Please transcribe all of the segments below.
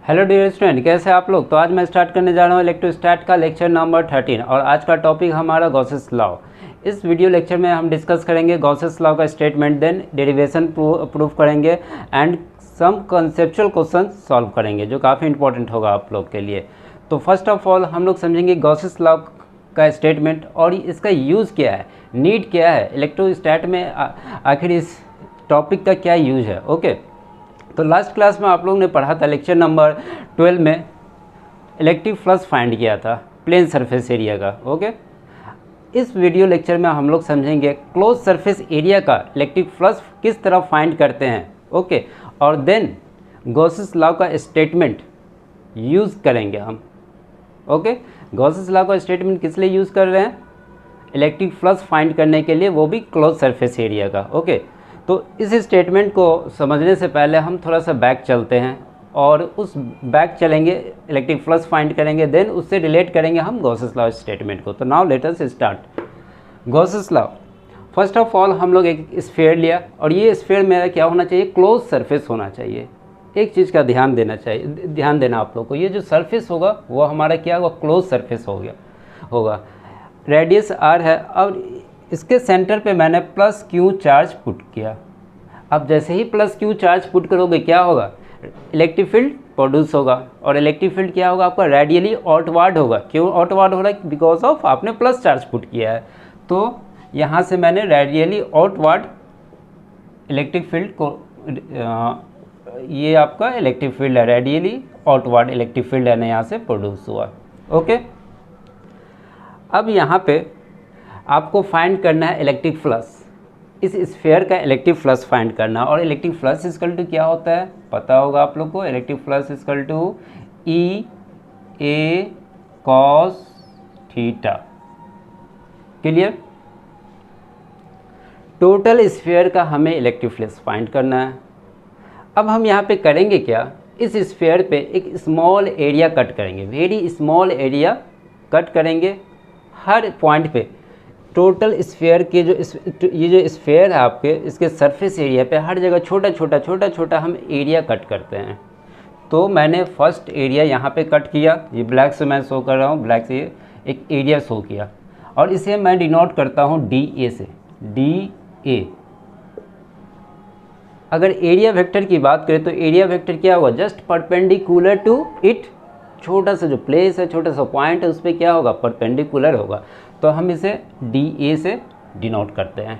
Hello dear student, कैसे हैं आप लोग। तो आज मैं स्टार्ट करने जा रहा हूँ इलेक्ट्रोस्टैट का लेक्चर नंबर 13 और आज का टॉपिक हमारा गॉसेस लॉ। इस वीडियो लेक्चर में हम डिस्कस करेंगे गॉसेस लॉ का स्टेटमेंट, देन डेरिवेशन प्रूफ करेंगे and some conceptual question solve करेंगे जो काफ़ी इंपॉर्टेंट होगा आप लोग के लिए। तो फर्स्ट ऑफ ऑल हम लोग समझेंगे गॉसेस लॉ का स्टेटमेंट और इसका यूज़ क्या है, नीड क्या है, इलेक्ट्रोस्टैट में आखिर इस टॉपिक का क्या यूज है। ओके, तो लास्ट क्लास में आप लोगों ने पढ़ा था लेक्चर नंबर 12 में इलेक्ट्रिक फ्लक्स फाइंड किया था प्लेन सरफेस एरिया का। ओके, इस वीडियो लेक्चर में हम लोग समझेंगे क्लोज सरफेस एरिया का इलेक्ट्रिक फ्लक्स किस तरह फाइंड करते हैं। ओके, और देन गॉसेस लॉ का स्टेटमेंट यूज़ करेंगे हम। ओके, गॉसेस लॉ का स्टेटमेंट किस लिए यूज़ कर रहे हैं, इलेक्ट्रिक फ्लक्स फाइंड करने के लिए, वो भी क्लोज सरफेस एरिया का। ओके, तो इस स्टेटमेंट को समझने से पहले हम थोड़ा सा बैक चलते हैं और उस बैक चलेंगे, इलेक्ट्रिक फ्लक्स फाइंड करेंगे, देन उससे रिलेट करेंगे हम गॉसेस लॉ स्टेटमेंट को। तो now let us start Gauss's law. First of all हम लोग एक स्फीयर लिया और ये स्फीयर मेरा क्या होना चाहिए, क्लोज सरफेस होना चाहिए। एक चीज़ का ध्यान देना आप लोग को, ये जो सरफेस होगा वो हमारा क्या होगा, क्लोज सरफेस होगा। रेडियस r है और इसके सेंटर पे मैंने प्लस क्यू चार्ज पुट किया। अब जैसे ही प्लस क्यू चार्ज पुट करोगे क्या होगा, इलेक्ट्रिक फील्ड प्रोड्यूस होगा और इलेक्ट्रिक फील्ड क्या होगा आपका, रेडियली आउटवर्ड होगा। क्यों आउटवर्ड हो रहा है, बिकॉज ऑफ आपने प्लस चार्ज पुट किया है। तो यहाँ से मैंने रेडियली आउटवर्ड इलेक्ट्रिक फील्ड को ये आपका इलेक्ट्रिक फील्ड है, रेडियली आउटवर्ड इलेक्ट्रिक फील्ड है ना, यहाँ से प्रोड्यूस हुआ। ओके, अब यहाँ पे आपको फाइंड करना है इलेक्ट्रिक फ्लक्स, इस स्फीयर का इलेक्ट्रिक फ्लक्स फाइंड करना। और इलेक्ट्रिक फ्लक्स इक्वल टू क्या होता है पता होगा आप लोग को, electric flux equal to E A cos theta. Clear, total sphere का हमें इलेक्ट्रिक फ्लक्स फाइंड करना है। अब हम यहाँ पे करेंगे क्या, इस स्फीयर पे एक स्मॉल एरिया कट करेंगे, वेरी स्मॉल एरिया कट करेंगे हर पॉइंट पे। टोटल स्फीयर के ये जो स्फीयर है आपके, इसके सरफेस एरिया पे हर जगह छोटा छोटा हम एरिया कट करते हैं। तो मैंने फर्स्ट एरिया यहाँ पे कट किया, ये ब्लैक से मैं शो कर रहा हूँ, ब्लैक से एक एरिया शो किया और इसे मैं डिनोट करता हूँ डी ए से, डी ए। अगर एरिया वेक्टर की बात करें तो एरिया वेक्टर क्या होगा, जस्ट परपेंडिकुलर टू इट। छोटा सा जो प्लेस है, छोटा सा पॉइंट है, उस पर क्या होगा, परपेंडिकुलर होगा। तो हम इसे डी ए से डिनोट करते हैं।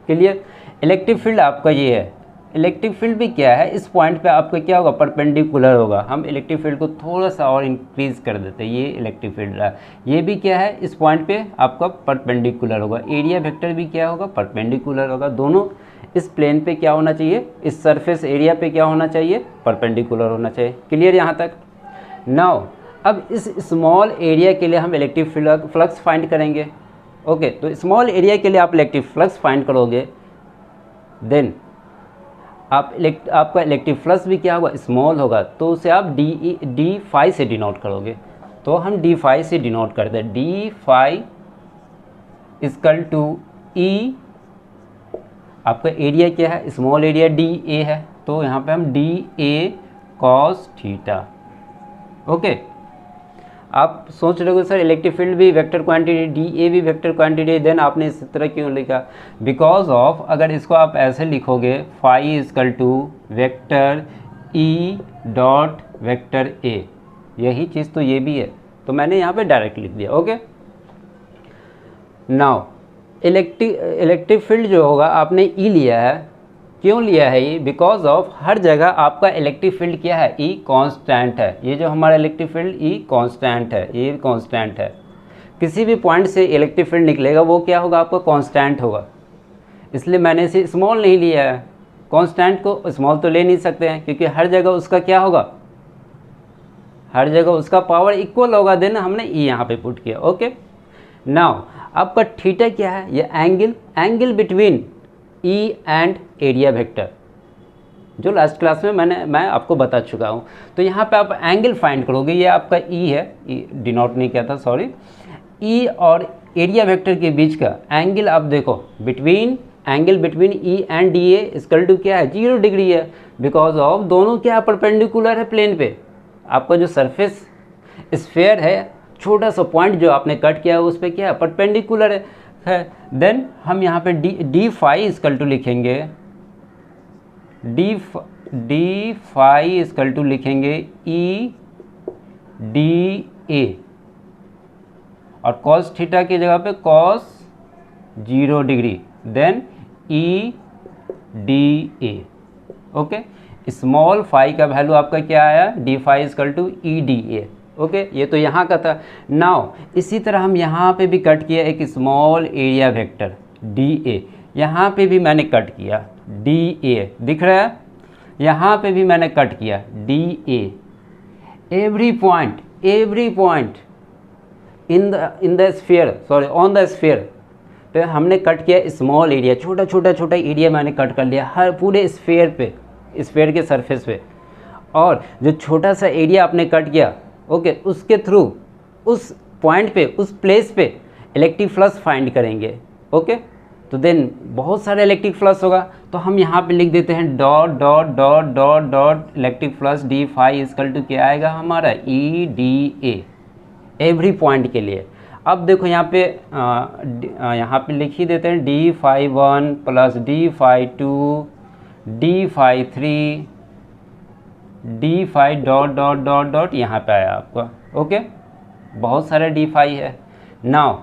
क्लियर, इलेक्ट्रिक फील्ड आपका ये है, इलेक्ट्रिक फील्ड भी क्या है, इस पॉइंट पे आपका क्या होगा, परपेंडिकुलर होगा। हम इलेक्ट्रिक फील्ड को थोड़ा सा और इंक्रीज कर देते हैं, ये इलेक्ट्रिक फील्ड रहा, ये भी क्या है, इस पॉइंट पे आपका परपेंडिकुलर होगा। एरिया वेक्टर भी क्या होगा, परपेंडिकुलर होगा। दोनों इस प्लेन पे क्या होना चाहिए, इस सरफेस एरिया पे क्या होना चाहिए, परपेंडिकुलर होना चाहिए। क्लियर यहाँ तक। नाउ अब इस स्मॉल एरिया के लिए हम इलेक्ट्रिक फ्लक्स फाइंड करेंगे। ओके, तो स्मॉल एरिया के लिए आप इलेक्ट्रिक फ्लक्स फाइंड करोगे, देन आपका इलेक्ट्रिक फ्लक्स भी क्या होगा, स्मॉल होगा। तो उसे आप डी फाई से डिनोट करोगे। तो हम डी फाई से डिनोट करते हैं, डी फाई इक्वल टू ई, आपका एरिया क्या है, स्मॉल एरिया डी ए है, तो यहाँ पे हम D A cos theta. Okay, आप सोच रहे हो सर इलेक्ट्रिक फील्ड भी वेक्टर क्वांटिटी, डी ए भी वेक्टर क्वांटिटी, देन आपने इस तरह क्यों लिखा, बिकॉज ऑफ अगर इसको आप ऐसे लिखोगे, phi equal to vector E dot vector A, यही चीज़ तो ये भी है, तो मैंने यहाँ पे डायरेक्ट लिख दिया। ओके, नाउ इलेक्ट्रिक फील्ड जो होगा आपने ई लिया है, क्यों लिया है ये, बिकॉज ऑफ हर जगह आपका इलेक्ट्रिक फील्ड क्या है, ई कांस्टेंट है। ये जो हमारा इलेक्ट्रिक फील्ड ई कांस्टेंट है, ये कांस्टेंट है। किसी भी पॉइंट से इलेक्ट्रिक फील्ड निकलेगा वो क्या होगा, आपका कांस्टेंट होगा। इसलिए मैंने इसे स्मॉल नहीं लिया है, कांस्टेंट को स्मॉल तो ले नहीं सकते हैं क्योंकि हर जगह उसका क्या होगा, हर जगह उसका पावर इक्वल होगा, देन हमने ई यहाँ पे पुट किया। ओके, नाउ आपका थीटा क्या है, ये angle between E and area vector, जो लास्ट क्लास में मैं आपको बता चुका हूँ। तो यहाँ पे आप एंगल फाइंड करोगे, ये आपका ई है, डिनोट नहीं किया था, सॉरी। ई और एरिया वेक्टर के बीच का एंगल आप देखो, angle between E and D A equal to क्या है, 0 डिग्री है, बिकॉज ऑफ दोनों क्या परपेंडिकुलर है प्लेन पे। आपका जो सरफेस स्फेयर है, छोटा सा पॉइंट जो आपने कट किया है उस पर क्या है, परपेंडिकुलर है। देन हम यहाँ पे डी फाई इक्वल टू लिखेंगे, डी फाई इक्वल टू लिखेंगे ई डी ए, और कॉस थीटा की जगह पे cos 0 degree, then E D A. Okay, small phi का वैल्यू आपका क्या आया, D phi equal to E D A. Okay, ये तो यहाँ का था। नाउ इसी तरह हम यहाँ पे भी कट किया एक small area vector D A, यहाँ पे भी मैंने कट किया डी ए, दिख रहा है, यहाँ पे भी मैंने कट किया D A. Every point in the sphere, sorry on the sphere पे हमने कट किया स्मॉल एरिया, छोटा एरिया मैंने कट कर लिया हर पूरे स्फीयर पे, स्फीयर के सरफेस पे। और जो छोटा सा एरिया आपने कट किया, ओके, उसके थ्रू उस पॉइंट पे, उस प्लेस पे इलेक्ट्रिक फ्लक्स फाइंड करेंगे। ओके, तो देन बहुत सारे इलेक्ट्रिक फ्लक्स होगा, तो हम यहाँ पे लिख देते हैं dot dot dot dot dot electric flux D phi equal to क्या आएगा हमारा, E D A, every point के लिए। अब देखो यहाँ पे लिख ही देते हैं D phi 1 plus D phi 2 D phi 3 D phi dot dot dot dot, यहाँ पे आया आपका। ओके, बहुत सारे डी फाई है। नाउ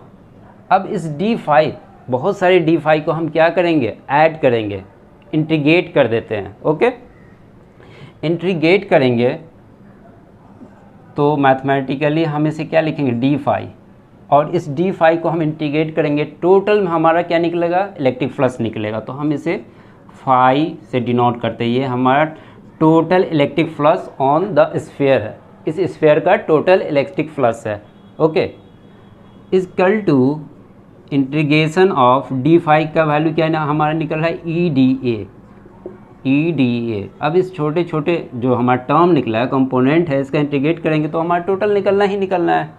अब इस डी फाई, बहुत सारे डी फाई को हम क्या करेंगे, ऐड करेंगे, इंटीग्रेट कर देते हैं। ओके, इंटीग्रेट करेंगे तो मैथमेटिकली हम इसे क्या लिखेंगे, डी फाई, और इस डी फाई को हम इंटीग्रेट करेंगे, टोटल हमारा क्या निकलेगा, इलेक्ट्रिक फ्लक्स निकलेगा। तो हम इसे फाई से डिनोट करते हैं, ये हमारा total electric flux on the sphere है, इस स्फीयर का टोटल इलेक्ट्रिक फ्लक्स है। Okay, equal to integration of D phi का वैल्यू क्या है ना हमारा निकल रहा है ई डी ए। अब इस छोटे छोटे जो हमारा टर्म निकला है, कंपोनेंट है, इसका इंटीग्रेट करेंगे तो हमारा टोटल निकलना है।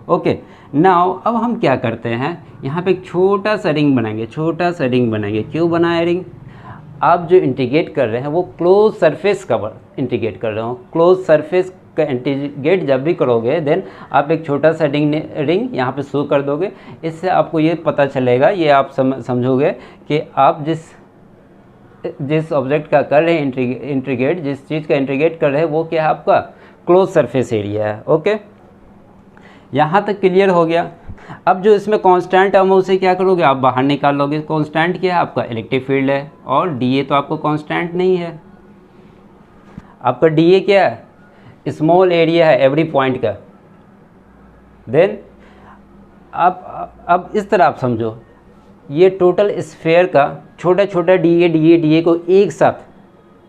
ओके, नाउ अब हम क्या करते हैं, यहाँ पे एक छोटा सा रिंग बनाएंगे। क्यों बनाए रिंग, आप जो इंटीग्रेट कर रहे हैं वो क्लोज सरफेस का इंटीग्रेट कर रहे हो। क्लोज सरफेस का इंटीग्रेट जब भी करोगे, देन आप एक छोटा सा रिंग यहाँ पे शो कर दोगे। इससे आपको ये पता चलेगा, ये आप समझोगे कि आप जिस ऑब्जेक्ट का कर रहे हैं इंटीग्रेट, जिस चीज़ का इंटीग्रेट कर रहे हैं वो क्या है, आपका क्लोज सरफेस एरिया है। ओके, यहाँ तक क्लियर हो गया। अब जो इसमें कांस्टेंट टर्म है उसे क्या करोगे, आप बाहर निकाल लोगे। कांस्टेंट क्या है, आपका इलेक्ट्रिक फील्ड है, और डीए तो आपको कांस्टेंट नहीं है। आपका डीए क्या है, स्मॉल एरिया है एवरी पॉइंट का। देन अब इस तरह आप समझो, ये टोटल स्फीयर का छोटा डीए को एक साथ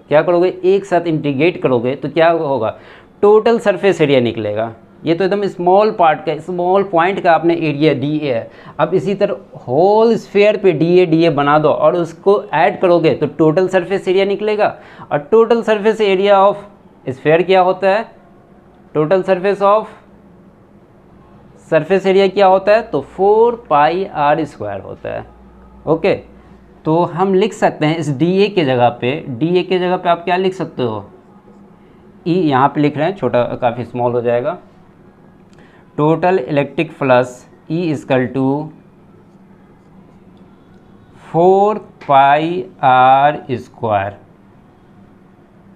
क्या करोगे, एक साथ इंटीग्रेट करोगे तो क्या होगा, टोटल सरफेस एरिया निकलेगा। ये तो एकदम स्मॉल पार्ट का, स्मॉल पॉइंट का आपने एरिया डीए है। अब इसी तरह होल स्फीयर पे डीए बना दो और उसको ऐड करोगे तो टोटल सरफेस एरिया निकलेगा। और total surface area of sphere क्या होता है, टोटल सरफेस एरिया क्या होता है, तो 4 पाई आर स्क्वायर होता है। ओके, तो हम लिख सकते हैं इस डीए के जगह पे आप क्या लिख सकते हो, ई यहाँ पे लिख रहे हैं, छोटा काफ़ी स्मॉल हो जाएगा। Total electric flux E equal to 4 pi R square.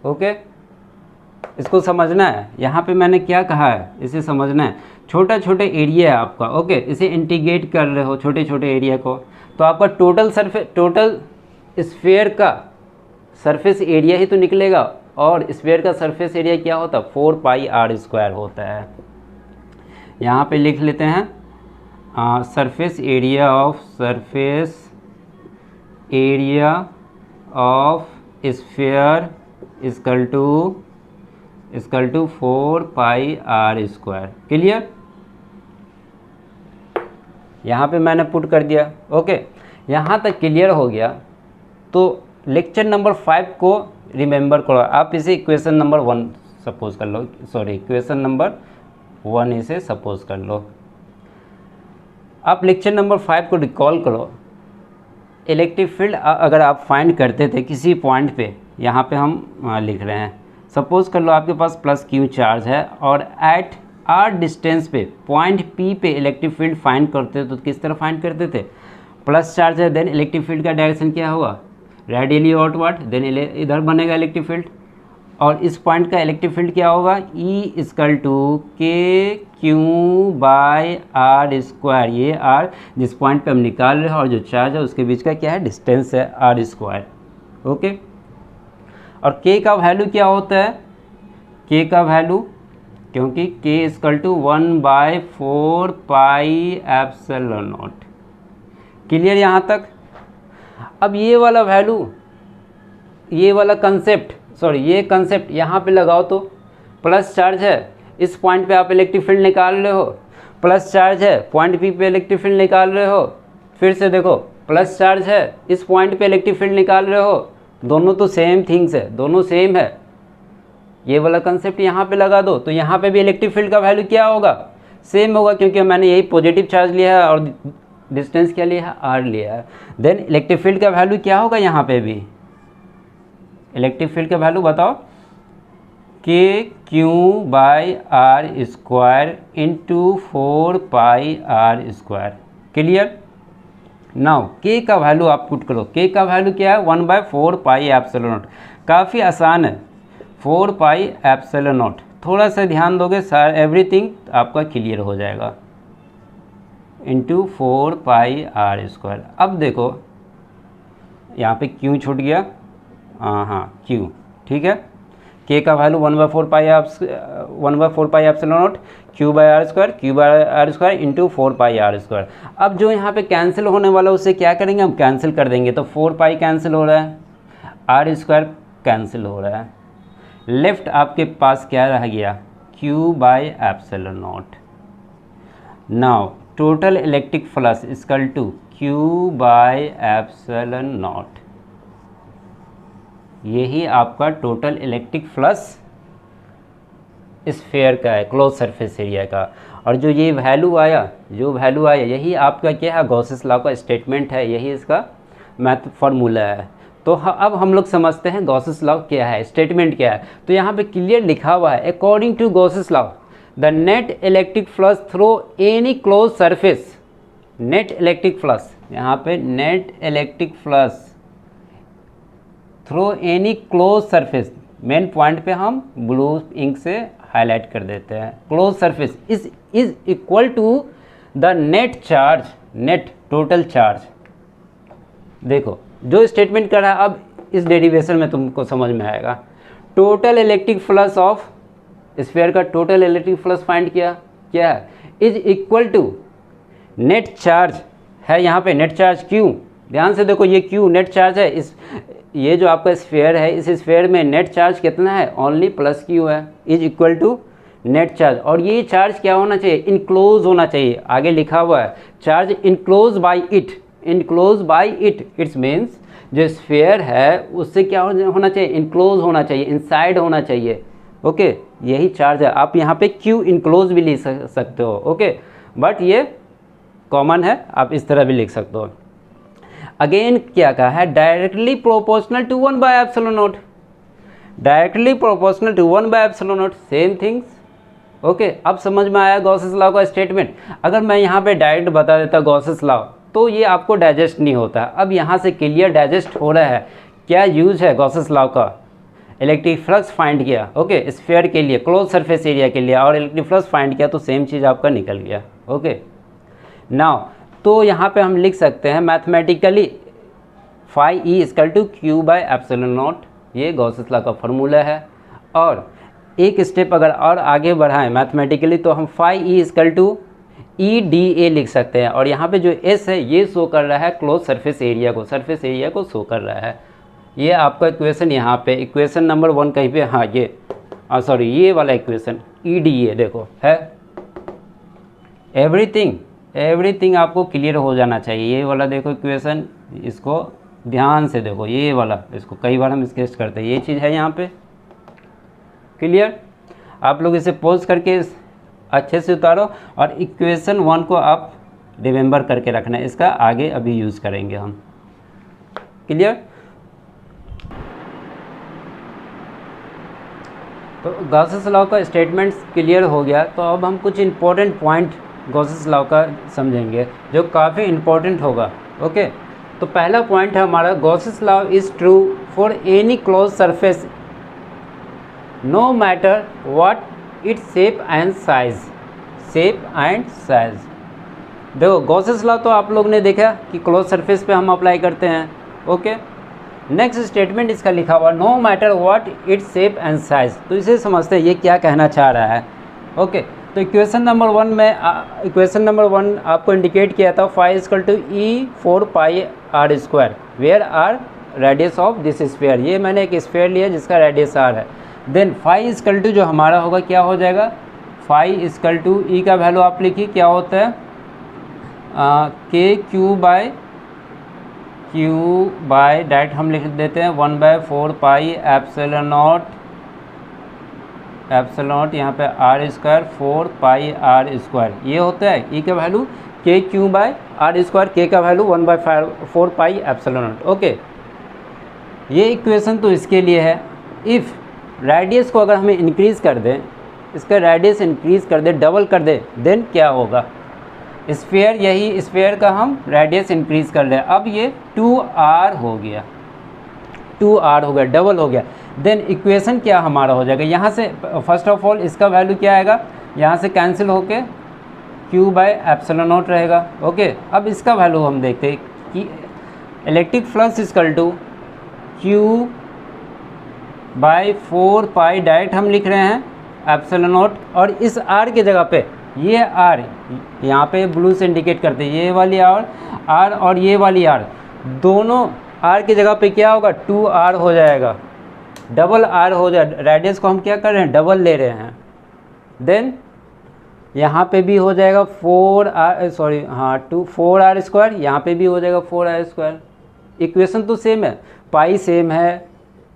Okay, इसको समझना है, यहाँ पे मैंने क्या कहा है इसे समझना है। छोटा एरिया है आपका, ओके, इसे इंटीग्रेट कर रहे हो छोटे एरिया को, तो आपका टोटल स्फीयर का सरफेस एरिया ही तो निकलेगा। और स्फीयर का सरफेस एरिया क्या होता है, 4 पाई आर स्क्वायर होता है। यहाँ पे लिख लेते हैं surface area of sphere equal to 4 pi R square. Clear, यहाँ पे मैंने पुट कर दिया। ओके, यहाँ तक क्लियर हो गया। तो लेक्चर नंबर 5 को रिमेंबर करो। आप इसे क्वेश्चन नंबर 1 सपोज कर लो, क्वेश्चन नंबर 1 इसे सपोज कर लो। आप लेक्चर नंबर 5 को रिकॉल करो। इलेक्ट्रिक फील्ड अगर आप फाइंड करते थे किसी पॉइंट पे, यहाँ पे हम लिख रहे हैं सपोज कर लो आपके पास प्लस क्यू चार्ज है और एट आर डिस्टेंस पे पॉइंट पी पे इलेक्ट्रिक फील्ड फाइंड करते तो किस तरह फाइंड करते थे, प्लस चार्ज है देन इलेक्ट्रिक फील्ड का डायरेक्शन क्या होगा, रेडियली आउटवर्ड, देन इधर बनेगा इलेक्ट्रिक फील्ड, और इस पॉइंट का इलेक्ट्रिक फील्ड क्या होगा, E इक्वल टू के क्यू बाय आर स्क्वायर, ये आर जिस पॉइंट पे हम निकाल रहे हैं और जो चार्ज है उसके बीच का क्या है, डिस्टेंस है आर स्क्वायर। ओके, और k का वैल्यू क्या होता है, k का वैल्यू, क्योंकि k equal to 1/4 pi epsilon naught. Clear यहाँ तक। अब ये वाला वैल्यू, ये वाला कंसेप्ट, सॉरी ये कंसेप्ट यहाँ पे लगाओ तो प्लस चार्ज है, इस पॉइंट पे आप इलेक्ट्रिक फील्ड निकाल रहे हो, प्लस चार्ज है पॉइंट पी पे इलेक्ट्रिक फील्ड निकाल रहे हो, फिर से देखो प्लस चार्ज है इस पॉइंट पे इलेक्ट्रिक फील्ड निकाल रहे हो, दोनों तो सेम थिंग्स है, दोनों सेम है। ये वाला कंसेप्ट यहाँ पे लगा दो तो यहाँ पे भी इलेक्ट्रिक फील्ड का वैल्यू क्या होगा, सेम होगा, क्योंकि मैंने यही पॉजिटिव चार्ज लिया है और डिस्टेंस क्या लिया है, आर लिया है। देन इलेक्ट्रिक फील्ड का वैल्यू क्या होगा, यहाँ पे भी इलेक्ट्रिक फील्ड का वैल्यू बताओ, K Q by R square into 4 pi R square. Clear. Now K का वैल्यू आप पुट करो, के का वैल्यू क्या है, 1/4 पाई एप्सिलॉन नॉट। काफ़ी आसान है, 4 पाई एप्सिलॉन नॉट। थोड़ा सा ध्यान दोगे सर एवरीथिंग आपका क्लियर हो जाएगा, इंटू 4 पाई आर स्क्वायर। अब देखो यहाँ पे क्यू छूट गया, हाँ क्यू, ठीक है। के का value 1/4 pi epsilon naught Q by R square into 4 pi R square. अब जो यहाँ पे कैंसिल होने वाला उससे क्या करेंगे, हम कैंसिल कर देंगे, तो 4 पाई कैंसिल हो रहा है, आर स्क्वायर कैंसिल हो रहा है, लेफ्ट आपके पास क्या रह गया, Q by epsilon naught. Now total electric flux equal to Q by epsilon naught. यही आपका टोटल इलेक्ट्रिक फ्लक्स स्फीयर का है, क्लोज सरफेस एरिया का। और जो ये वैल्यू आया, यही आपका क्या है, गॉसेस लॉ का स्टेटमेंट है, यही इसका मैथ फार्मूला है। तो अब हम लोग समझते हैं गॉसेस लॉ क्या है, स्टेटमेंट क्या है। तो यहाँ पे क्लियर लिखा हुआ है, according to Gauss's law the net electric flux through any close surface, net electric flux, यहाँ पे net electric flux through any close surface, main point पे हम ब्लू इंक से हाईलाइट कर देते हैं, close surface is equal to the net charge, net total charge. देखो जो स्टेटमेंट कर रहा है, अब इस डेरिवेशन में तुमको समझ में आएगा। Total electric flux of sphere का टोटल इलेक्ट्रिक फ्लक्स फाइंड किया, क्या है, is equal to net charge है, यहाँ पे नेट चार्ज क्यू, ध्यान से देखो ये क्यू नेट चार्ज है, इस ये जो आपका स्फीयर है, इस स्फीयर में नेट चार्ज कितना है, ओनली प्लस क्यू है, is equal to net charge. और ये चार्ज क्या होना चाहिए, इनक्लोज होना चाहिए, आगे लिखा हुआ है charge enclose by it, enclose by it, it's means जो स्फीयर है उससे क्या होना चाहिए, इनक्लोज होना चाहिए, इनसाइड होना चाहिए। ओके, यही चार्ज है। आप यहाँ पे क्यू इनक्लोज भी लिख सकते हो, ओके, बट ये कॉमन है, आप इस तरह भी लिख सकते हो। अगेन क्या कहा है, डायरेक्टली प्रोपोर्शनल टू 1/एप्सिलॉन नॉट, डायरेक्टली प्रोपोर्शनल टू 1/एप्सिलॉन नॉट, सेम थिंग्स। ओके, अब समझ में आया गॉसेस लॉ का स्टेटमेंट। अगर मैं यहाँ पे डायरेक्ट बता देता गॉसेस लॉ तो ये आपको डाइजेस्ट नहीं होता। अब यहाँ से क्लियर डाइजेस्ट हो रहा है, क्या यूज है गॉसेस लॉ का, इलेक्ट्रिक फ्लक्स फाइंड किया, ओके, स्फीयर के लिए, क्लोज सरफेस एरिया के लिए, और इलेक्ट्रिक फ्लक्स फाइंड किया तो सेम चीज़ आपका निकल गया। ओके, नाउ तो यहाँ पे हम लिख सकते हैं mathematically phi E equal to Q by epsilon naught, ये गॉसेस लॉ का फार्मूला है। और एक स्टेप अगर और आगे बढ़ाएं मैथमेटिकली तो हम phi E equal to E D A लिख सकते हैं। और यहाँ पे जो एस है ये शो कर रहा है क्लोज सरफेस एरिया को, सरफेस एरिया को शो कर रहा है। ये आपका इक्वेशन यहाँ पे इक्वेशन नंबर 1 कहीं पे, हाँ ये सॉरी ये वाला इक्वेशन ई डी ए देखो है। एवरीथिंग आपको क्लियर हो जाना चाहिए। ये वाला देखो इक्वेशन, इसको ध्यान से देखो, ये वाला, इसको कई बार हम स्केच करते हैं, ये चीज़ है यहाँ पे क्लियर। आप लोग इसे पॉज करके अच्छे से उतारो और इक्वेशन 1 को आप रिमेंबर करके रखना है, इसका आगे अभी यूज़ करेंगे हम। क्लियर। तो गॉसेस लॉ का स्टेटमेंट्स क्लियर हो गया, तो अब हम कुछ इंपॉर्टेंट पॉइंट गॉसेस लॉ का समझेंगे जो काफ़ी इंपॉर्टेंट होगा। ओके, तो पहला पॉइंट है हमारा, Gauss's law is true for any close surface no matter what its shape and size. Shape and size, देखो गॉसेस लॉ तो आप लोग ने देखा कि क्लोज सरफेस पे हम अप्लाई करते हैं। ओके, नेक्स्ट स्टेटमेंट इसका लिखा हुआ, no matter what its shape and size. तो इसे समझते हैं ये क्या कहना चाह रहा है। ओके, तो इक्वेशन नंबर 1 में इक्वेशन नंबर 1 आपको इंडिकेट किया था phi equal to E 4 pi R square, where R radius of this sphere. ये मैंने एक स्फीयर लिया जिसका रेडियस आर है। देन फाई इक्वल टू जो हमारा होगा क्या हो जाएगा, फाई इक्वल टू ई का वैल्यू आप लिखिए क्या होता है, के क्यू बाय डायरेक्ट हम लिख देते हैं 1/4 पाई एप्सिलॉन नॉट यहाँ पे R square 4 pi R square, ये होता है ई का वैल्यू के क्यू बाय आर स्क्वायर, के का value 1/4 pi epsilon not. Okay, ये इक्वेशन तो इसके लिए है। इफ़ रेडियस को अगर हमें इंक्रीज़ कर दें, इसका रेडियस इंक्रीज़ कर दे, डबल कर दे, देन क्या होगा, स्फीयर, यही स्फीयर का हम रेडियस इंक्रीज़ कर रहे हैं। अब ये 2r हो गया, 2r हो गया, डबल हो गया। देन इक्वेशन क्या हमारा हो जाएगा, यहाँ से फर्स्ट ऑफ ऑल इसका वैल्यू क्या आएगा, यहाँ से कैंसिल होके q बाय एप्सिलॉन नॉट रहेगा। ओके, अब इसका वैल्यू हम देखते हैं कि electric flux equal to q by 4 pi, direct हम लिख रहे हैं एप्सिलॉन नॉट, और इस r की जगह पे ये r यहाँ पे ब्लू से इंडिकेट करते हैं, ये वाली r और ये वाली r, दोनों r की जगह पे क्या होगा, 2r हो जाएगा, डबल r हो जाए। रेडियस को हम क्या कर रहे हैं, डबल ले रहे हैं। देन यहाँ पे भी हो जाएगा 4r स्क्वायर, यहाँ पे भी हो जाएगा 4r स्क्वायर। इक्वेशन तो सेम है, पाई सेम है,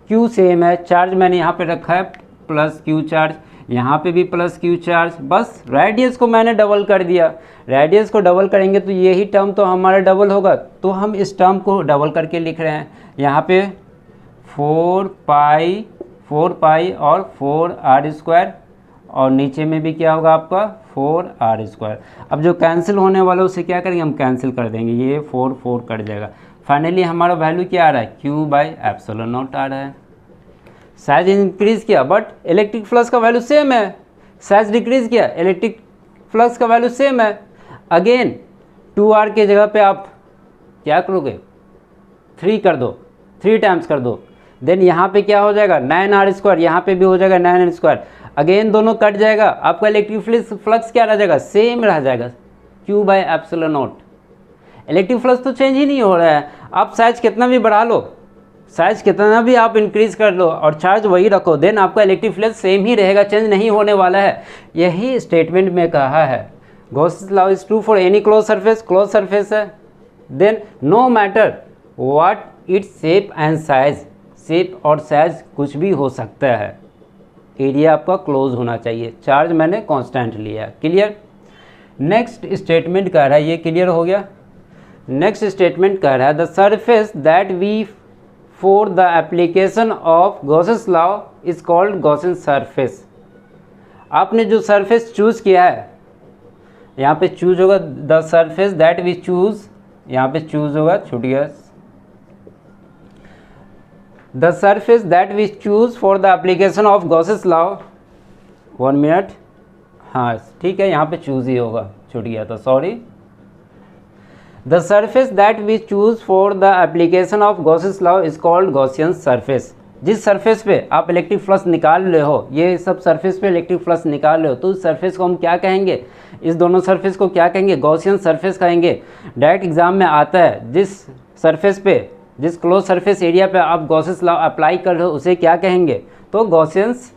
q सेम है, चार्ज मैंने यहाँ पे रखा है प्लस q चार्ज, यहाँ पे भी प्लस q चार्ज, बस रेडियस को मैंने डबल कर दिया। रेडियस को डबल करेंगे तो यही टर्म तो हमारा डबल होगा, तो हम इस टर्म को डबल करके लिख रहे हैं। यहाँ पे 4 पाई और 4r स्क्वायर, और नीचे में भी क्या होगा आपका 4r स्क्वायर। अब जो कैंसिल होने वाला है उसे क्या करेंगे, हम कैंसिल कर देंगे, ये 4 कट जाएगा। फाइनली हमारा वैल्यू क्या आ रहा है, q बाय एप्सिलॉन नॉट आ रहा है। साइज इंक्रीज़ किया बट इलेक्ट्रिक फ्लक्स का वैल्यू सेम है, साइज डिक्रीज़ किया, इलेक्ट्रिक फ्लक्स का वैल्यू सेम है। अगेन 2r के जगह पे आप क्या करोगे, 3 कर दो, 3 टाइम्स कर दो। देन यहाँ पे क्या हो जाएगा 9r स्क्वायर, यहाँ पे भी हो जाएगा 9r स्क्वायर। अगेन दोनों कट जाएगा, आपका इलेक्ट्रिक फ्लक्स क्या रह जाएगा, सेम रह जाएगा, q by epsilon not. Electric flux तो चेंज ही नहीं हो रहा है। आप साइज कितना भी बढ़ा लो, साइज कितना भी आप इंक्रीज़ कर लो और चार्ज वही रखो, देन आपका इलेक्ट्रिक फ्लक्स सेम ही रहेगा, चेंज नहीं होने वाला है। यही स्टेटमेंट में कहा है, Gauss's law is true for any close surface, close surface है, then no matter what its shape and size, shape और साइज कुछ भी हो सकता है, एरिया आपका क्लोज होना चाहिए, चार्ज मैंने कांस्टेंट लिया। क्लियर। नेक्स्ट स्टेटमेंट कह रहा है, ये क्लियर हो गया। नेक्स्ट स्टेटमेंट कह रहा है, the surface that we for the application of Gauss's law is called Gaussian surface. आपने जो सरफेस चूज़ किया है, यहाँ पे चूज होगा the surface that we choose, यहाँ पे चूज होगा, छूट गया, the surface that we choose for the application of Gauss's law. 1 minute, हाँ ठीक है, यहाँ पे चूज ही होगा, छूट गया था, sorry. The surface that we choose for the application of Gauss's law is called Gaussian surface. जिस सरफेस पे आप इलेक्ट्रिक फ्लक्स निकाल रहे हो, ये सब सरफेस पे इलेक्ट्रिक फ्लक्स निकाल रहे हो, तो उस सरफेस को हम क्या कहेंगे, इस दोनों सरफेस को क्या कहेंगे, गॉसियन सरफेस कहेंगे। डायरेक्ट एग्जाम में आता है, जिस सरफेस पे, जिस क्लोज सरफेस एरिया पे आप गॉसेस लॉ अप्लाई कर रहे हो उसे क्या कहेंगे, तो गॉसियंस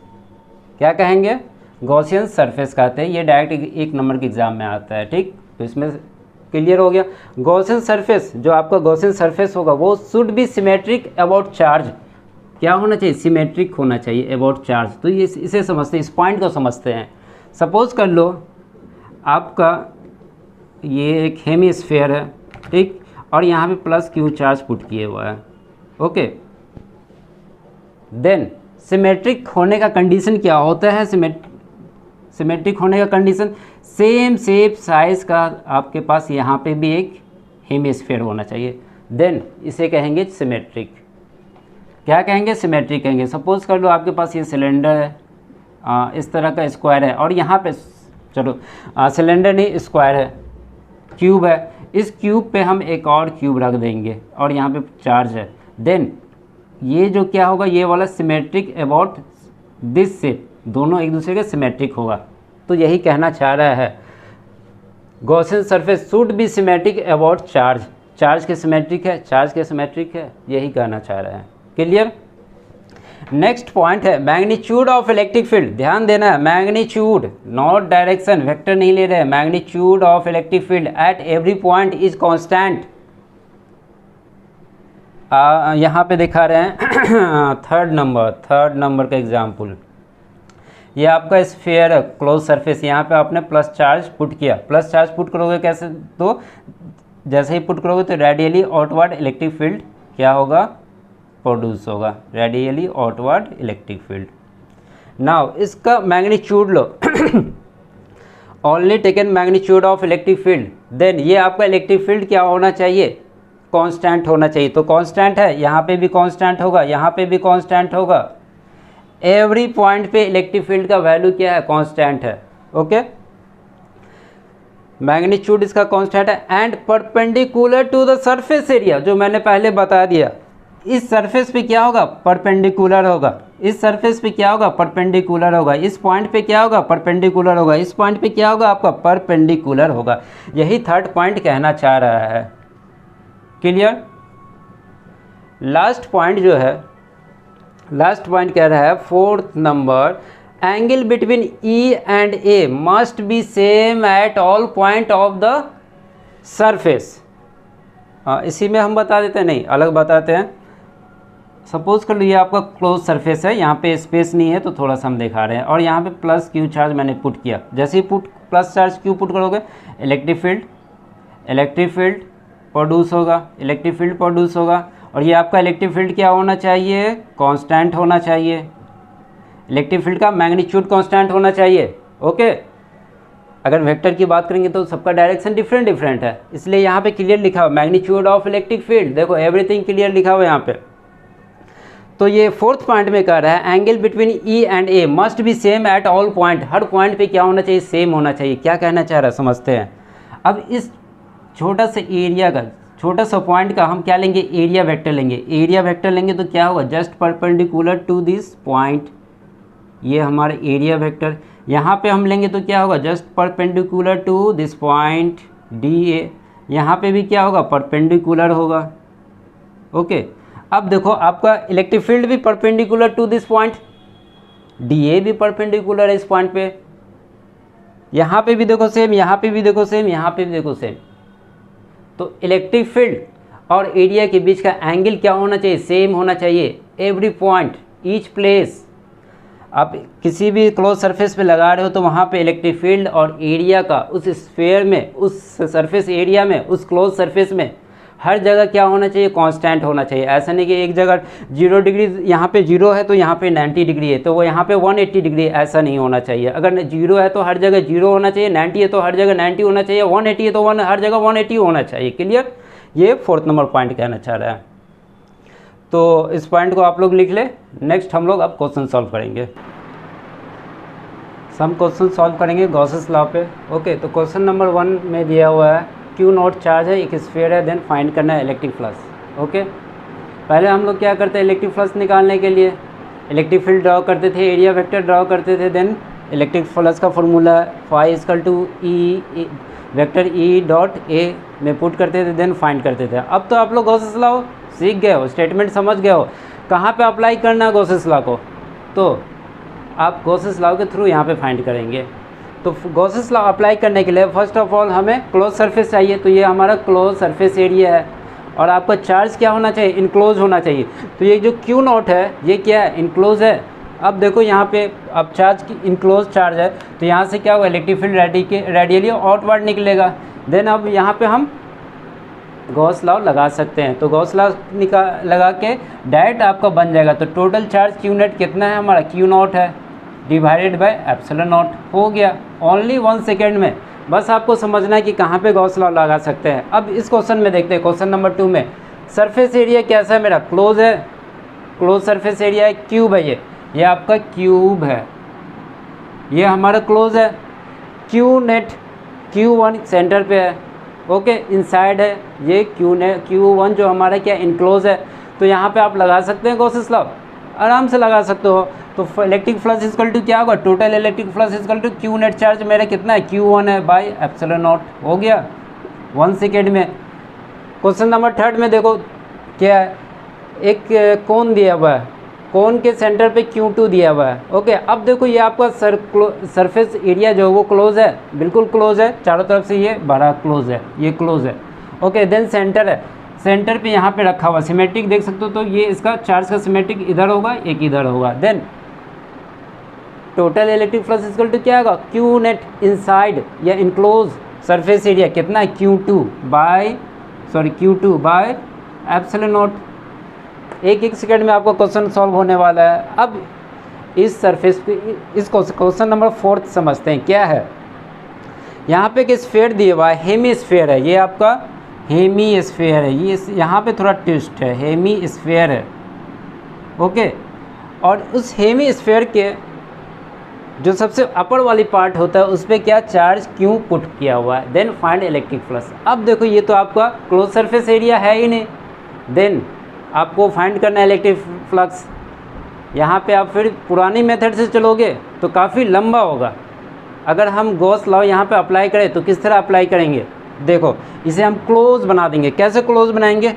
क्या कहेंगे, गॉसियन सरफेस कहते हैं। ये डायरेक्ट 1 नंबर के एग्जाम में आता है, ठीक। तो इसमें क्लियर हो गया। गॉसियन सरफेस, जो आपका गॉसियन सरफेस होगा वो should be symmetric about charge. क्या होना चाहिए, सिमेट्रिक होना चाहिए अबाउट चार्ज। तो ये इसे समझते हैं, इस पॉइंट को समझते हैं। सपोज कर लो आपका ये एक हेमिस्फीयर है, ठीक, और यहाँ पे प्लस क्यू चार्ज पुट किए हुआ है, ओके। देन सिमेट्रिक होने का कंडीशन क्या होता है? सिमेट्रिक होने का कंडीशन सेम शेप साइज का आपके पास यहाँ पे भी एक हेमिस्फीयर होना चाहिए, देन इसे कहेंगे सिमेट्रिक। क्या कहेंगे? सिमेट्रिक कहेंगे। सपोज कर लो आपके पास ये सिलेंडर है, इस तरह का स्क्वायर है, और यहाँ पे चलो सिलेंडर नहीं स्क्वायर है, क्यूब है, इस क्यूब पे हम एक और क्यूब रख देंगे और यहाँ पे चार्ज है, देन ये जो क्या होगा, ये वाला सिमेट्रिक अबाउट दिस शेप, दोनों एक दूसरे के सिमेट्रिक होगा। तो यही कहना चाह रहा है Gaussian surface should be symmetric about charge, charge के सिमेट्रिक है, चार्ज के सिमेट्रिक है, यही कहना चाह रहा है। क्लियर? नेक्स्ट पॉइंट है मैग्नीट्यूड ऑफ इलेक्ट्रिक फील्ड। ध्यान देना है, मैग्नीट्यूड नॉट डायरेक्शन, वेक्टर नहीं ले रहे हैं। Magnitude of electric field at every point is constant. यहाँ पे दिखा रहे हैं थर्ड नंबर का एग्जाम्पल। ये आपका स्फीयर है, क्लोज सरफेस, यहाँ पे आपने प्लस चार्ज पुट किया। प्लस चार्ज पुट करोगे कैसे? तो जैसे ही पुट करोगे तो रेडियली आउटवर्ड इलेक्ट्रिक फील्ड क्या होगा? प्रोड्यूस होगा, radially outward electric field. Now इसका मैग्नीट्यूड लो only taken magnitude of electric field, then ये आपका इलेक्ट्रिक फील्ड क्या होना चाहिए? कांस्टेंट होना चाहिए। तो कांस्टेंट है, यहाँ पे भी कांस्टेंट होगा, यहाँ पे भी कांस्टेंट होगा। एवरी पॉइंट पे इलेक्ट्रिक फील्ड का वैल्यू क्या है? कांस्टेंट है। ओके, मैग्नीट्यूड इसका कांस्टेंट है and perpendicular to the surface area, जो मैंने पहले बता दिया। इस सरफेस पे क्या होगा? परपेंडिकुलर होगा। इस सरफेस पे क्या होगा? परपेंडिकुलर होगा। इस पॉइंट पे क्या होगा? परपेंडिकुलर होगा। इस पॉइंट पे क्या होगा? आपका परपेंडिकुलर होगा। यही थर्ड पॉइंट कहना चाह रहा है। क्लियर? लास्ट पॉइंट जो है, लास्ट पॉइंट कह रहा है fourth number, angle between E and A must be same at all point of the surface. इसी में हम बता देते हैं, नहीं अलग बताते हैं। सपोज कर लो ये आपका क्लोज सरफेस है, यहाँ पे स्पेस नहीं है तो थोड़ा सा हम दिखा रहे हैं, और यहाँ पे प्लस क्यू चार्ज मैंने पुट किया। जैसे ही प्लस चार्ज क्यू पुट करोगे, इलेक्ट्रिक फील्ड प्रोड्यूस होगा, इलेक्ट्रिक फील्ड प्रोड्यूस होगा। और ये आपका इलेक्ट्रिक फील्ड क्या होना चाहिए? कांस्टेंट होना चाहिए। इलेक्ट्रिक फील्ड का मैग्नीट्यूड कांस्टेंट होना चाहिए। ओके, अगर वेक्टर की बात करेंगे तो सबका डायरेक्शन डिफरेंट है, इसलिए यहाँ पे क्लियर लिखा हुआ मैग्नीट्यूड ऑफ इलेक्ट्रिक फील्ड। देखो एवरीथिंग क्लियर लिखा हुआ है यहाँ पे। तो ये फोर्थ पॉइंट में कह रहा है angle between E and A must be same at all point. Her point पे क्या होना चाहिए? सेम होना चाहिए। क्या कहना चाह रहा है समझते हैं। अब इस छोटा सा एरिया का, छोटा सा पॉइंट का हम क्या लेंगे? एरिया वेक्टर लेंगे। एरिया वेक्टर लेंगे तो क्या होगा? Just perpendicular to this point, ये हमारा एरिया वेक्टर। यहाँ पे हम लेंगे तो क्या होगा? Just perpendicular to this point D A. यहाँ पे भी क्या होगा? परपेंडिकुलर होगा। ओके, अब देखो आपका इलेक्ट्रिक फील्ड भी perpendicular to this point, D A भी परपेंडिकुलर है इस पॉइंट पे। यहाँ पे भी देखो सेम, यहाँ पे भी देखो सेम, यहाँ पे भी देखो सेम। तो इलेक्ट्रिक फील्ड और एरिया के बीच का एंगल क्या होना चाहिए? सेम होना चाहिए। Every point, each place. आप किसी भी क्लोज सरफेस पे लगा रहे हो तो वहाँ पे इलेक्ट्रिक फील्ड और एरिया का उस स्फीयर में, उस सरफेस एरिया में, उस क्लोज सरफेस में हर जगह क्या होना चाहिए? कांस्टेंट होना चाहिए। ऐसा नहीं कि एक जगह 0 डिग्री, यहाँ पे 0 है तो यहाँ पे 90 डिग्री है तो वो यहाँ पे 180 डिग्री, ऐसा नहीं होना चाहिए। अगर 0 है तो हर जगह 0 होना चाहिए, 90 है तो हर जगह 90 होना चाहिए, 180 है तो हर जगह 180 होना चाहिए। क्लियर? ये फोर्थ नंबर पॉइंट कहना चाह रहा है। तो इस पॉइंट को आप लोग लिख ले। नेक्स्ट हम लोग अब क्वेश्चन सॉल्व करेंगे। सम क्वेश्चन सॉल्व करेंगे गॉसेस लॉ पे। ओके, तो क्वेश्चन नंबर 1 में दिया हुआ है क्यू नॉट चार्ज है, एक स्फीयर है, देन फाइंड करना है इलेक्ट्रिक फ्लक्स। ओके, पहले हम लोग क्या करते हैं? इलेक्ट्रिक फ्लक्स निकालने के लिए इलेक्ट्रिक फील्ड ड्रॉ करते थे, एरिया वेक्टर ड्रॉ करते थे, देन इलेक्ट्रिक फ्लक्स का formula phi equal to E vector E dot A में पुट करते थे, देन फाइंड करते थे। अब तो आप लोग गॉसेस लॉ सीख गए हो, स्टेटमेंट समझ गए हो, कहाँ पे अप्लाई करना है गॉसेस लॉ को, तो आप गॉसेस लॉ के थ्रू यहाँ पे फाइंड करेंगे। तो गॉसेस लॉ अप्लाई करने के लिए फर्स्ट ऑफ ऑल हमें क्लोज सरफेस चाहिए, तो ये हमारा क्लोज सरफेस एरिया है और आपका चार्ज क्या होना चाहिए? इनक्लोज होना चाहिए। तो ये जो क्यू नॉट है ये क्या है? इनक्लोज है। अब देखो यहाँ पे अब चार्ज की इनक्लोज चार्ज है तो यहाँ से क्या होगा? इलेक्ट्रिक फील्ड रेडियली आउटवर्ड निकलेगा। देन अब यहाँ पे हम गॉस लॉ लगा सकते हैं। तो गॉस लॉ लगा के डायरेक्ट आपका बन जाएगा। तो टोटल चार्ज क्यू नेट कितना है हमारा, क्यू नॉट है डिवाइडेड बाय एप्सिलॉन नॉट, हो गया ओनली 1 सेकेंड में। बस आपको समझना है कि कहाँ पे गॉस लॉ लगा सकते हैं। अब इस क्वेश्चन में देखते हैं, क्वेश्चन नंबर 2 में सरफेस एरिया कैसा है मेरा, क्लोज है, क्लोज सरफेस एरिया है, क्यूब है, ये आपका क्यूब है, ये हमारा क्लोज है। क्यू नेट Q1 सेंटर पे है, ओके, इनसाइड है, ये Q1 जो हमारा क्या इनक्लोज है। तो यहाँ पे आप लगा सकते हैं गॉसेस लॉ, आराम से लगा सकते हो। तो इलेक्ट्रिक फ्लक्स इक्वल टू क्या होगा, total electric flux equal to Q net charge मेरा कितना है, Q1 है बाय एप्सिलॉन नॉट, हो गया 1 सेकेंड में। क्वेश्चन नंबर 3 में देखो क्या है, एक कोन दिया हुआ है, कोन के सेंटर पे Q2 दिया हुआ है, ओके। अब देखो ये आपका सरफेस एरिया जो है वो क्लोज है, बिल्कुल क्लोज है, चारों तरफ से ये बड़ा क्लोज है, ये क्लोज है, ओके। देन सेंटर है, सेंटर पे यहाँ पे रखा हुआ सिमेट्रिक देख सकते हो, तो ये इसका चार्ज का सिमेट्रिक इधर होगा, एक इधर होगा। Then total electric flux equal to क्या होगा, क्यू नेट इनसाइड या इनक्लोज सरफेस एरिया कितना है, Q2 बाय एप्सिलॉन नॉट। एक सेकंड में आपका क्वेश्चन सॉल्व होने वाला है। अब इस सरफेस पे इस क्वेश्चन नंबर 4 समझते हैं क्या है। यहाँ पे एक स्फीयर दिया हुआ है, हेमी स्फीयर है, ये आपका हेमी स्फीयर है, ये यहाँ पे थोड़ा ट्विस्ट है, हेमी स्फीयर है, ओके। और उस हेमी स्फीयर के जो सबसे अपर वाली पार्ट होता है उस पर क्या चार्ज क्यों पुट किया हुआ है। Then find electric flux. अब देखो ये तो आपका क्लोज सरफेस एरिया है ही नहीं, देन आपको फाइंड करना है इलेक्ट्रिक फ्लक्स। यहाँ पे आप फिर पुरानी मेथड से चलोगे तो काफ़ी लंबा होगा। अगर हम गॉस लॉ यहाँ पे अप्लाई करें तो किस तरह अप्लाई करेंगे, देखो इसे हम क्लोज बना देंगे। कैसे क्लोज बनाएंगे,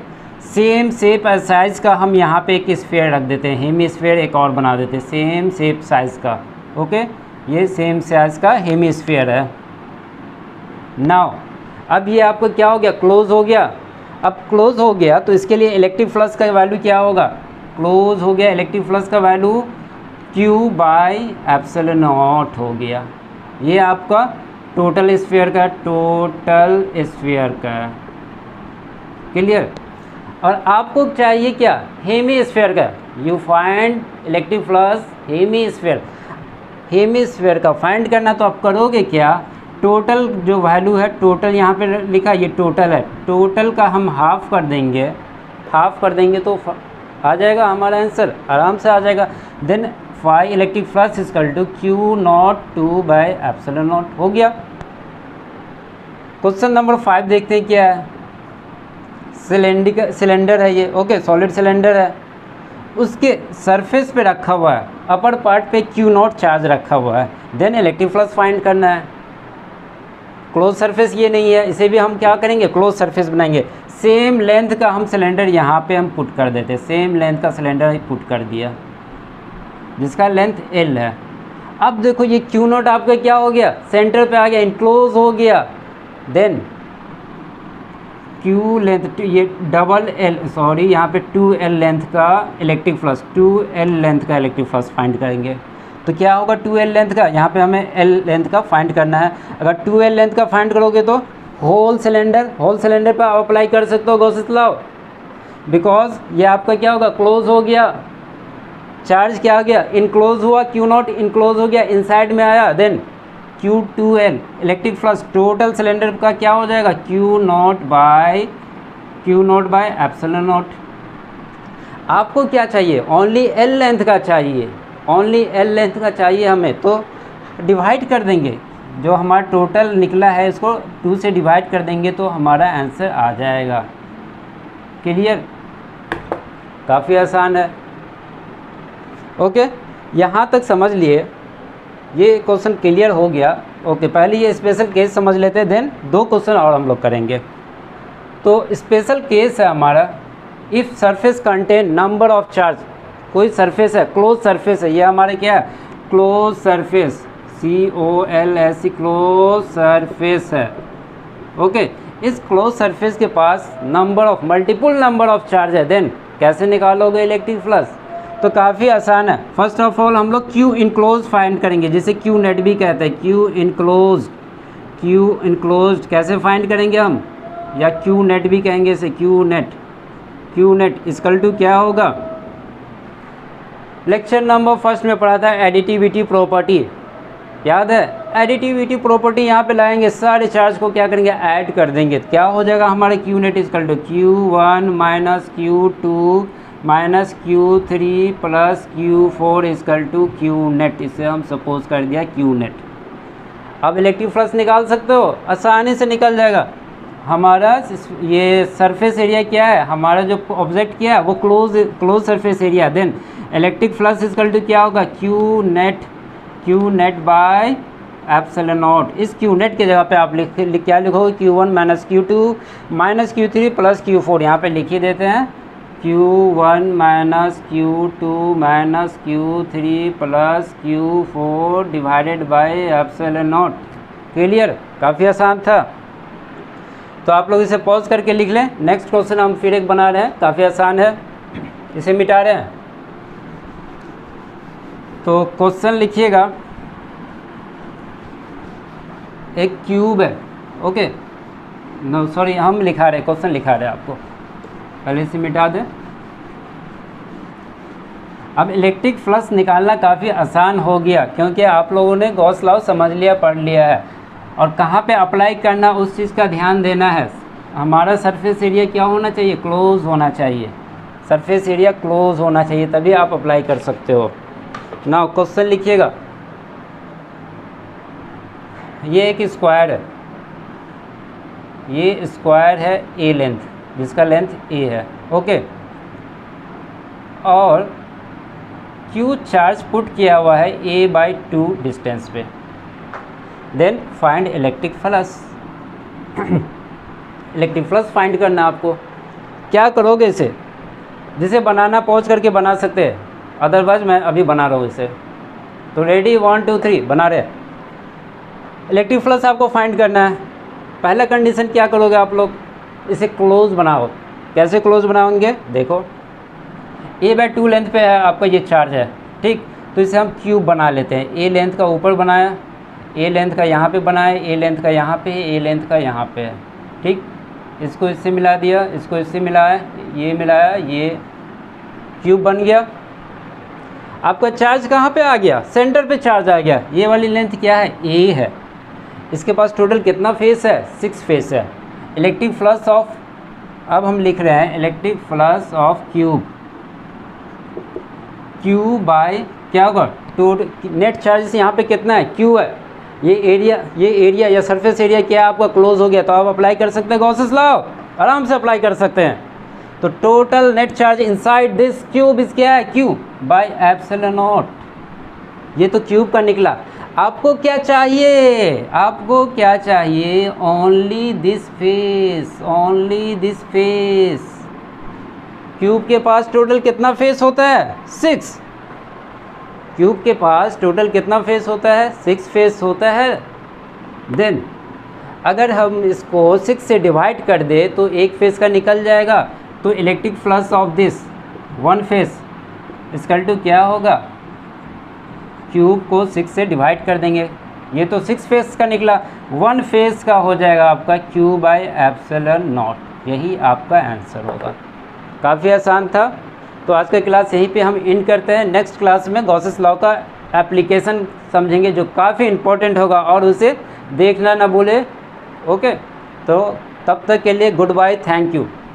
सेम शेप एज साइज़ का हम यहाँ पे एक स्फीयर रख देते हैं, हेमी स्फीयर एक और बना देते हैं सेम शेप साइज़ का, ओके। ये सेम साइज़ का हेमी स्फीयर है। नाउ अब ये आपको क्या हो गया, क्लोज हो गया। अब क्लोज हो गया तो इसके लिए इलेक्ट्रिक फ्लक्स का वैल्यू क्या होगा, क्लोज हो गया, इलेक्ट्रिक फ्लक्स का value Q by epsilon naught हो गया। ये आपका टोटल स्फीयर का, क्लियर। और आपको चाहिए क्या, हेमी स्फीयर का। You find electric flux hemisphere, hemisphere का फाइंड करना। तो आप करोगे क्या, टोटल जो वैल्यू है, टोटल यहाँ पे लिखा ये टोटल है, टोटल का हम हाफ कर देंगे, तो आ जाएगा हमारा आंसर, आराम से आ जाएगा। Then phi electric flux equal to Q02 by epsilon naught, हो गया। क्वेश्चन नंबर 5 देखते हैं क्या है। सिलेंडर है ये, ओके, सॉलिड सिलेंडर है, उसके सरफेस पे रखा हुआ है, अपर पार्ट पे Q0 चार्ज रखा हुआ है। देन इलेक्ट्रिक फ्लक्स फाइंड करना है। क्लोज सरफेस ये नहीं है, इसे भी हम क्या करेंगे, क्लोज सरफेस बनाएंगे। सेम लेंथ का हम सिलेंडर यहाँ पे हम पुट कर देते हैं, सेम लेंथ का सिलेंडर पुट कर दिया जिसका लेंथ L है। अब देखो ये Q0 आपका क्या हो गया, सेंटर पे आ गया, इनक्लोज हो गया। देन Q लेंथ, ये डबल L, सॉरी यहाँ पे 2L लेंथ का इलेक्ट्रिक फ्लक्स, 2L लेंथ का इलेक्ट्रिक फ्लक्स फाइंड करेंगे। तो क्या होगा 2L लेंथ का, यहाँ पे हमें L लेंथ का फाइंड करना है। अगर 2L लेंथ का फाइंड करोगे तो होल सिलेंडर पर आप अप्लाई कर सकते हो गॉसेस लॉ, बिकॉज ये आपका क्या होगा, क्लोज हो गया, चार्ज क्या आ गया, इनक्लोज हुआ, Q0 इनक्लोज हो गया, इनसाइड में आया। देन Q2L electric flux total cylinder का क्या हो जाएगा, Q0 बाय एप्सिलॉन नॉट। आपको क्या चाहिए, ओनली L लेंथ का चाहिए, ओनली L लेंथ का चाहिए हमें। तो डिवाइड कर देंगे, जो हमारा टोटल निकला है इसको 2 से डिवाइड कर देंगे तो हमारा आंसर आ जाएगा। क्लियर, काफ़ी आसान है, ओके। यहाँ तक समझ लिए, ये क्वेश्चन क्लियर हो गया, ओके। पहले ये स्पेशल केस समझ लेते हैं, देन 2 क्वेश्चन और हम लोग करेंगे। तो स्पेशल केस है हमारा, if surface contain number of charge, कोई सरफेस है, क्लोज सरफेस है, ये हमारे क्या है, close surface, COLS, close surface है, ओके। इस क्लोज सरफेस के पास मल्टीपल नंबर ऑफ चार्ज है। देन कैसे निकालोगे इलेक्ट्रिक फ्लक्स, तो काफ़ी आसान है। फर्स्ट ऑफ ऑल हम लोग Q इनक्लोज फाइंड करेंगे, जिसे Q नेट भी कहते हैं, Q इनक्लोज कैसे फाइंड करेंगे हम, या क्यू नेट भी कहेंगे इसे, क्यू नेट इक्वल टू क्या होगा, लेक्चर नंबर फर्स्ट में पढ़ा था एडिटिविटी प्रॉपर्टी, याद है। एडिटिविटी प्रॉपर्टी यहाँ पे लाएंगे, सारे चार्ज को क्या करेंगे, ऐड कर देंगे, क्या हो जाएगा हमारे Q net equal to Q1 minus Q2 minus Q3 plus Q4 equal to Q net. इसे हम सपोज कर दिया क्यू नेट। अब इलेक्ट्रिक फ्लक्स निकाल सकते हो, आसानी से निकल जाएगा। हमारा ये सरफेस एरिया क्या है, हमारा जो ऑब्जेक्ट क्या है वो close surface area, then electric flux equal to क्या होगा, Q net by epsilon naught. इस क्यू नेट के जगह पे आप क्या लिखोगे, Q1 minus Q2 minus Q3 plus Q4, यहाँ पे लिख ही देते हैं Q1 minus Q2 minus Q3 plus Q4 divided by epsilon naught. Clear, काफ़ी आसान था। तो आप लोग इसे पॉज करके लिख लें। नेक्स्ट क्वेश्चन हम फिर एक बना रहे हैं, काफ़ी आसान है, इसे मिटा रहे हैं। तो क्वेश्चन लिखिएगा, एक क्यूब है, ओके, नो सॉरी हम लिखा रहे, क्वेश्चन लिखा रहे आपको, पहले इसे मिटा दें। अब इलेक्ट्रिक फ्लक्स निकालना काफ़ी आसान हो गया, क्योंकि आप लोगों ने गॉस लॉ समझ लिया, पढ़ लिया है, और कहाँ पे अप्लाई करना उस चीज़ का ध्यान देना है। हमारा सरफेस एरिया क्या होना चाहिए, क्लोज होना चाहिए, सरफेस एरिया क्लोज होना चाहिए, तभी आप अप्लाई कर सकते हो। नाउ क्वेश्चन लिखिएगा, ये एक स्क्वायर है, ये स्क्वायर है ए लेंथ, जिसका लेंथ ए है, ओके, और क्यू चार्ज पुट किया हुआ है a/2 डिस्टेंस पे। Then find electric flux. Electric flux find करना आपको। क्या करोगे इसे, जिसे बनाना पॉज करके बना सकते हैं, अदरवाइज मैं अभी बना रहा हूँ इसे। तो रेडी, 1 2 3 बना रहे। इलेक्ट्रिक फ्लक्स आपको फाइंड करना है। पहला कंडीशन क्या करोगे आप लोग, इसे क्लोज बनाओ। कैसे क्लोज बनाओगे, देखो a/2 लेंथ पे है आपका ये चार्ज है, ठीक, तो इसे हम क्यूब बना लेते हैं। ए लेंथ का ऊपर बनाया, ए लेंथ का यहाँ पे बनाया, ए लेंथ का यहाँ पे, ए लेंथ का यहाँ पे है, ठीक, इसको इससे मिला दिया, इसको इससे मिलाया, ये मिलाया, ये क्यूब बन गया। आपका चार्ज कहाँ पे आ गया, सेंटर पे चार्ज आ गया। ये वाली लेंथ क्या है, ए है। इसके पास टोटल कितना फेस है, 6 फेस है। इलेक्ट्रिक फ्लक्स ऑफ, अब हम लिख रहे हैं electric flux of Q by क्या होगा, टोटल नेट चार्ज यहाँ पे कितना है, क्यू है। ये एरिया या सरफेस एरिया क्या है आपका, क्लोज हो गया, तो आप अप्लाई कर सकते हैं गॉसेस लॉ, आराम से अप्लाई कर सकते हैं। तो total net charge inside this cube is क्या है, क्यू बाय एप्सिलॉन नॉट। ये तो क्यूब का निकला। आपको क्या चाहिए, आपको क्या चाहिए, only this face, only this face. Cube के पास टोटल कितना फेस होता है, 6। क्यूब के पास टोटल कितना फेस होता है, 6 फेस होता है। देन अगर हम इसको 6 से डिवाइड कर दे तो एक फेस का निकल जाएगा। तो electric flux of this 1 face equal to क्या होगा, क्यूब को 6 से डिवाइड कर देंगे, ये तो 6 फेस का निकला, 1 फेस का हो जाएगा आपका क्यू बाय एप्सिलॉन नॉट। यही आपका आंसर होगा। काफ़ी आसान था। तो आज का क्लास यहीं पे हम एंड करते हैं। नेक्स्ट क्लास में गॉसेस लॉ का एप्लीकेशन समझेंगे, जो काफ़ी इंपॉर्टेंट होगा, और उसे देखना ना भूले, ओके। तो तब तक के लिए गुड बाय, थैंक यू।